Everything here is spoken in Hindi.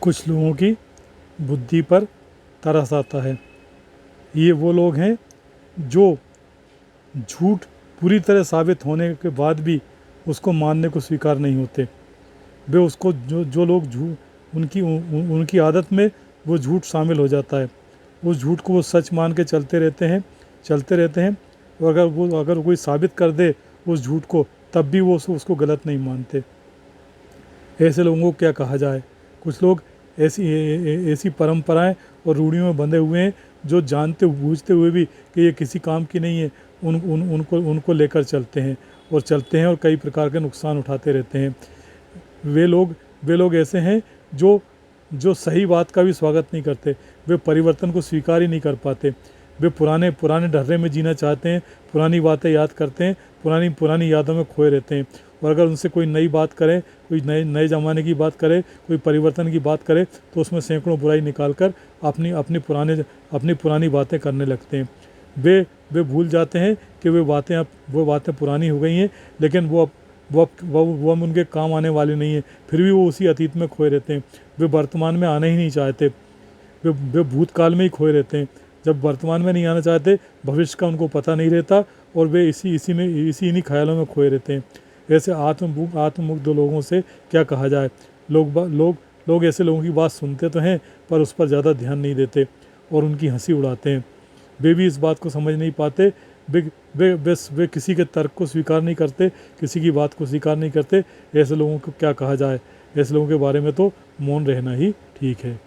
कुछ लोगों की बुद्धि पर तरस आता है। ये वो लोग हैं जो झूठ पूरी तरह साबित होने के बाद भी उसको मानने को स्वीकार नहीं होते। वे उसको जो जो लोग झूठ उनकी आदत में वो झूठ शामिल हो जाता है। उस झूठ को वो सच मान के चलते रहते हैं। और अगर कोई साबित कर दे उस झूठ को, तब भी वो उसको गलत नहीं मानते। ऐसे लोगों को क्या कहा जाए? कुछ लोग ऐसी परंपराएं और रूढ़ियों में बंधे हुए हैं जो जानते बूझते हुए भी कि ये किसी काम की नहीं है, उनको लेकर चलते हैं और कई प्रकार के नुकसान उठाते रहते हैं। वे लोग ऐसे हैं जो सही बात का भी स्वागत नहीं करते। वे परिवर्तन को स्वीकार ही नहीं कर पाते। वे पुराने पुराने ढर्रे में जीना चाहते हैं, पुरानी बातें याद करते हैं, पुरानी पुरानी यादों में खोए रहते हैं। और अगर उनसे कोई नई बात करे, कोई नए नए ज़माने की बात करे, कोई परिवर्तन की बात करे, तो उसमें सैकड़ों बुराई निकाल कर अपनी पुरानी बातें करने लगते हैं। वे भूल जाते हैं कि वो बातें पुरानी हो गई हैं, लेकिन वो अब उनके काम आने वाली नहीं है। फिर भी वो उसी अतीत में खोए रहते हैं। वे वर्तमान में आना ही नहीं चाहते। वे भूतकाल में ही खोए रहते हैं। जब वर्तमान में नहीं आना चाहते, भविष्य का उनको पता नहीं रहता और वे इन्हीं ख्यालों में खोए रहते हैं। ऐसे आत्ममुग्ध लोगों से क्या कहा जाए? लोग ऐसे लोगों की बात सुनते तो हैं, पर उस पर ज़्यादा ध्यान नहीं देते और उनकी हंसी उड़ाते हैं। वे भी इस बात को समझ नहीं पाते। वे किसी के तर्क को स्वीकार नहीं करते, किसी की बात को स्वीकार नहीं करते। ऐसे लोगों को क्या कहा जाए? ऐसे लोगों के बारे में तो मौन रहना ही ठीक है।